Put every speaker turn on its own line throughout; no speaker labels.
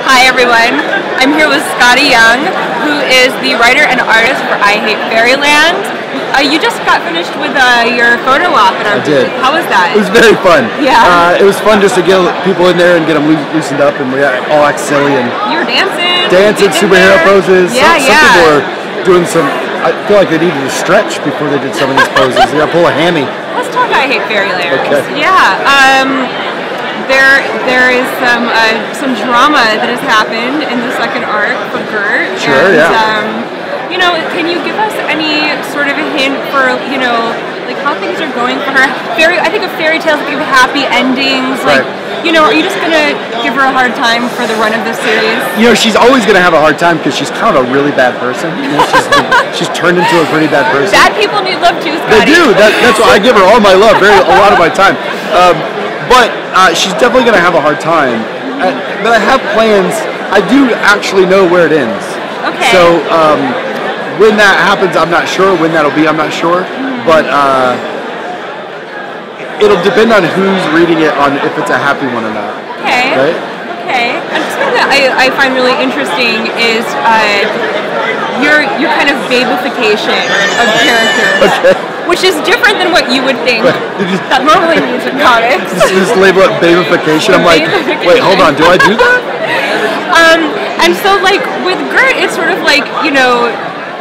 Hi everyone, I'm here with Skottie Young, who is the writer and artist for I Hate Fairyland. You just got finished with your photo op at our booth. How was that?
It was very fun.
Yeah.
It was fun just to get people in there and get them loosened up, and we all act silly and
you were dancing.
Superhero poses.
Yeah,
some people were doing some. I feel like they needed to stretch before they did some of these poses. They got to pull a hammy.
Let's talk I Hate Fairyland.
Okay.
Yeah. There is some drama that has happened in the second arc for Gert.
Sure,
and, can you give us any sort of a hint for, like how things are going for her? I think of fairy tales that give happy endings. Like, are you just going to give her a hard time for the run of this series?
She's always going to have a hard time because she's kind of a really bad person. She's turned into a pretty bad person.
Bad people need love too, Skottie.
They do. That's why I give her all my love, a lot of my time. But she's definitely going to have a hard time. But I have plans. I do actually know where it ends.
Okay.
So when that happens, I'm not sure. When that'll be, I'm not sure. But it'll depend on who's reading it, on if it's a happy one or not.
Okay.
Right?
Okay. And something that I find really interesting is your kind of babification of characters.
Okay.
Which is different than what you would think that normally means in comics.
Just label it babification. I'm like, wait, hold on, do I do that?
And so, like, with Gert, it's sort of like,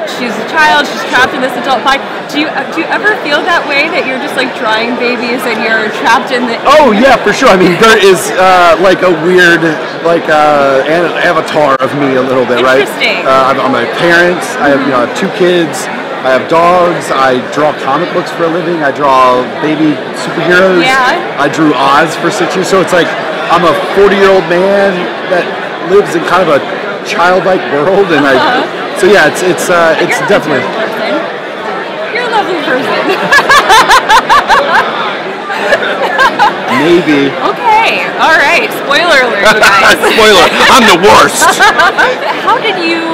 she's a child, she's trapped in this adult body. Do you ever feel that way, that you're just like drawing babies and you're trapped in the...
Oh, yeah, for sure. I mean, Gert is like a weird, avatar of me a little bit, right?
Interesting.
I'm my parents, I have 2 kids. I have dogs. I draw comic books for a living. I draw baby superheroes.
Yeah.
I drew Oz for 6 years. So it's like I'm a 40-year-old man that lives in kind of a childlike world, and so yeah, it's definitely.
You're a lovely person.
Maybe.
Okay. All right. Spoiler alert, you guys.
Spoiler. I'm the worst.
How did you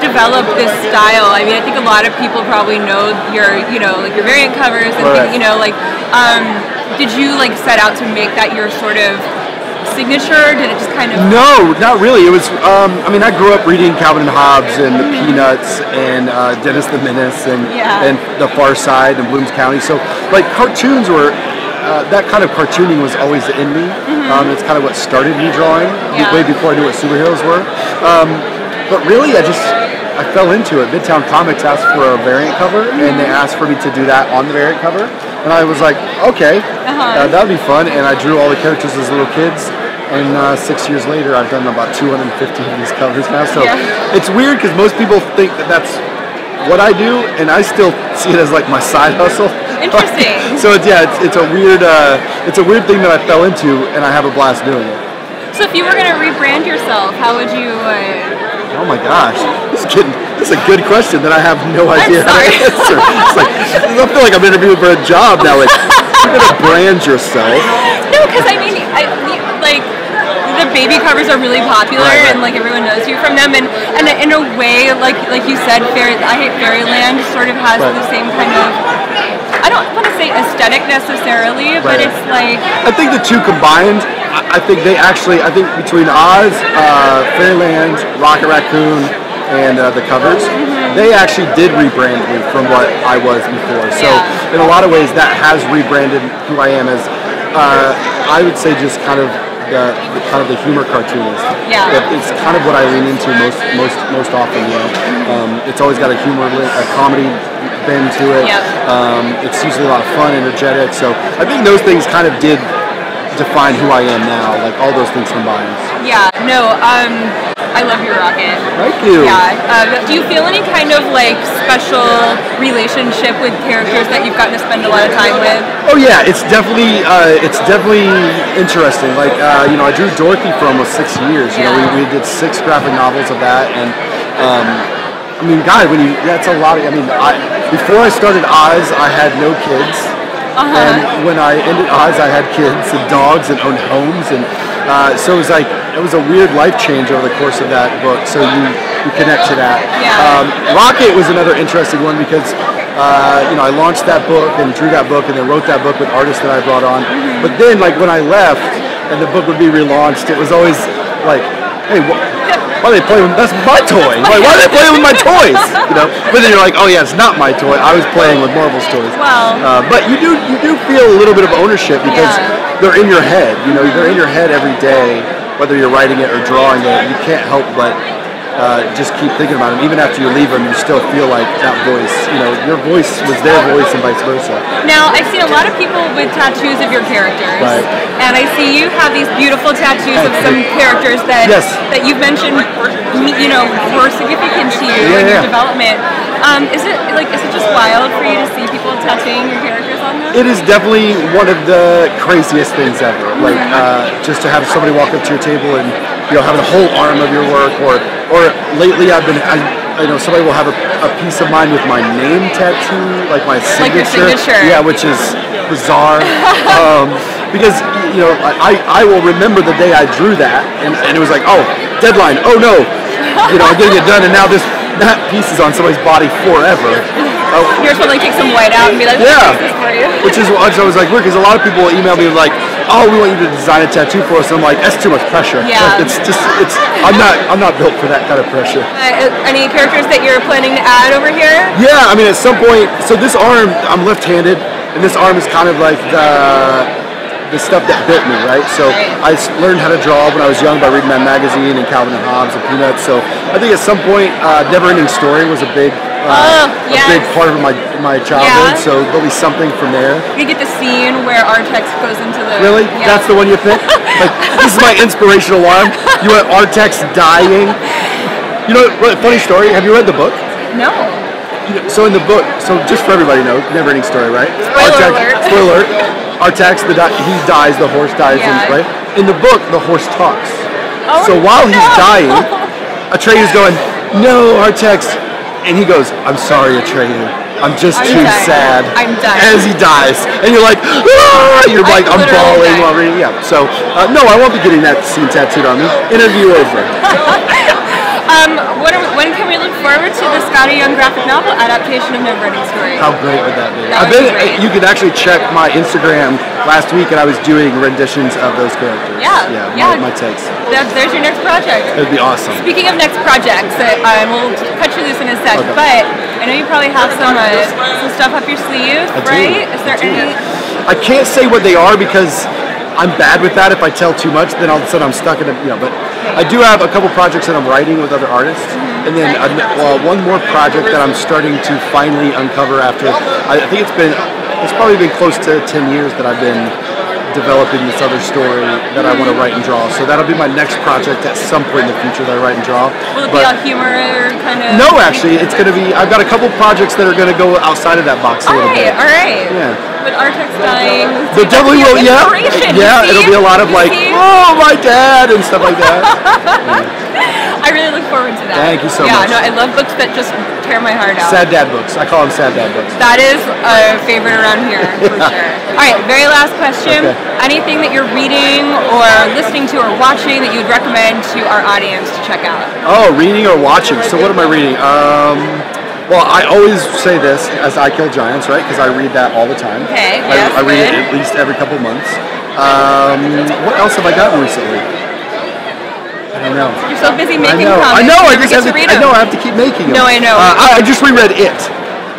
develop this style? I mean, I think a lot of people probably know your variant covers and things, did you set out to make that your sort of signature? Did it just kind of...
No, not really. It was, I grew up reading Calvin and Hobbes and the Peanuts and Dennis the Menace and The Far Side and Bloom's County. So, cartoons were... that kind of cartooning was always in me. It's kind of what started me drawing, way before I knew what superheroes were. But really, I fell into it. Midtown Comics asked for a variant cover, and they asked for me to do that on the variant cover. And I was like, okay, that would be fun. And I drew all the characters as little kids. And 6 years later, I've done about 250 of these covers now. So it's weird because most people think that that's what I do, and I still see it as like my side hustle.
Interesting.
So it's a weird thing that I fell into, and I have a blast doing it.
So if you were going to rebrand yourself, how would you...
Oh my gosh, this is a good question that I have no idea how to answer. I feel like I'm interviewing for a job now. You're gonna brand yourself.
No, because I mean, the baby covers are really popular, and everyone knows you from them. And in a way, like you said, I Hate Fairyland sort of has the same kind of, I don't want to say aesthetic necessarily, but it's like...
I think the two combined, I think between Oz, Fairyland, Rocket Raccoon, and the covers, they actually did rebrand me from what I was before. So in a lot of ways, that has rebranded who I am as, I would say, just kind of the humor cartoonist.
Yeah.
It's kind of what I lean into most often. It's always got a comedy bend to it. It's usually a lot of fun, energetic. So I think those things kind of did define who I am now, all those things combined.
Yeah, no, I love your rocket.
Thank you.
Yeah. Do you feel any kind of special relationship with characters that you've gotten to spend a lot of time with?
Oh yeah, it's definitely interesting. I drew Dorothy for almost 6 years. We did 6 graphic novels of that, and that's a lot. Before I started Oz, I had no kids. And when I ended Oz, I had kids and dogs and owned homes, and so it was a weird life change over the course of that book. So you connect to that. Rocket was another interesting one because I launched that book and drew that book and then wrote that book with artists that I brought on. But then when I left and the book would be relaunched, it was always hey, why are they playing with, that's my toy. Why are they playing with my toys? You know, but then you're like, oh yeah, it's not my toy. I was playing with Marvel's toys.
Well,
but you do feel a little bit of ownership because they're in your head. You know, they're in your head every day, whether you're writing it or drawing it. You can't help but just keep thinking about them. Even after you leave them, you still feel like that voice. You know, your voice was their voice and vice versa.
Now, I've seen a lot of people with tattoos of your characters.
Right.
And I see you have these beautiful tattoos of some characters that you've mentioned, you know, were significant to you in your development. Is it just wild for you to see people tattooing your characters on them?
It is definitely one of the craziest things ever. Like just to have somebody walk up to your table and have a whole arm of your work, or lately I know somebody will have a piece of mine with my name tattoo, like my signature.
Like your signature.
Yeah, which is bizarre. Because I will remember the day I drew that, and it was like, oh, deadline. Oh no, I'm getting it done, and now that piece is on somebody's body forever.
You're supposed to take some white out and be like, yeah, this for you.
Which is what I was like, weird, because a lot of people will email me like, oh, we want you to design a tattoo for us. And I'm like, that's too much pressure.
Yeah.
Like, I'm not built for that kind of pressure.
Any characters that you're planning to add over here?
Yeah, I mean, at some point, so this arm, I'm left-handed, and this arm is kind of like the stuff that built me, right? So I learned how to draw when I was young by reading that magazine and Calvin and Hobbes and Peanuts. So I think at some point, Never-Ending Story was a big part of my childhood. So there'll be something from there.
You get the scene where Artex goes into the...
Really? Yeah. That's the one you pick? Like, this is my inspirational arm. You want Artex dying? You know, funny story. Have you read the book?
No.
So in the book, so just for everybody to know, Never-Ending Story, right?
Spoiler alert.
Spoiler alert. Artax, he dies, the horse dies, right? In the book, the horse talks.
Oh,
so while he's dying, Atreus going, no, Artax, and he goes, I'm sorry, Atreus. I'm just too sad.
I'm dying.
As he dies. And you're like, ah! You're like, I'm bawling while reading. Yeah. So, no, I won't be getting that scene tattooed on me. Interview over.
When can we look forward to the Skottie Young graphic novel adaptation of Rebranding story?
How great would that be? You could actually check my Instagram last week, and I was doing renditions of those characters.
Yeah.
My takes.
There's your next project.
It'd be awesome.
Speaking of next projects, we'll cut you loose in a sec, but I know you probably have some stuff up your sleeve, right? Is there any?
I can't say what they are because I'm bad with that. If I tell too much, then all of a sudden I'm stuck in but I do have a couple projects that I'm writing with other artists, and then one more project that I'm starting to finally uncover after, I think it's probably been close to 10 years that I've been developing this other story that I want to write and draw. So that'll be my next project at some point in the future that I write and draw.
Will it be all humor kind of?
No, actually, it's going to be, I've got a couple projects that are going to go outside of that box a little bit.
All right.
Yeah.
But Artex dying.
But definitely will, yeah, it'll be a lot of like, oh, my dad, and stuff like that.
I really look forward to that.
Thank you so much.
Yeah, no, I love books that just tear my heart out.
Sad dad books. I call them sad dad books.
That is a favorite around here, for sure. All right, very last question. Okay. Anything that you're reading or listening to or watching that you would recommend to our audience to check out?
Oh, reading or watching. So what am I reading? Well, I always say this as I Kill Giants, right? Because I read that all the time.
Okay,
I read it at least every couple months. What else have I gotten recently? I don't know.
You're so busy making comics.
I know. I have to keep making them.
No, I know.
I just reread It.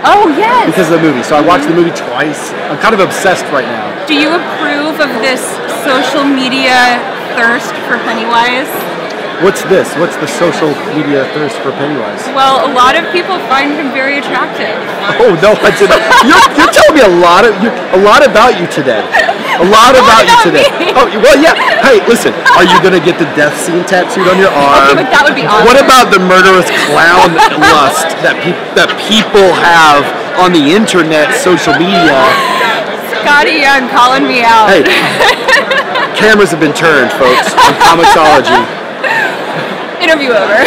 Oh, yes.
Because of the movie. So I watched the movie twice. I'm kind of obsessed right now.
Do you approve of this social media thirst for Pennywise?
What's this? What's the social media thirst for Pennywise?
Well, a lot of people find him very attractive.
Oh no, I didn't. You're telling me a lot about you today. A lot about you today. Oh well, yeah. Hey, listen. Are you gonna get the death scene tattooed on your arm?
Okay, but that would be awesome.
What about the murderous clown lust that people have on the internet, social media?
Skottie Young calling me out.
Hey, cameras have been turned, folks, on comiXology.
Interview over.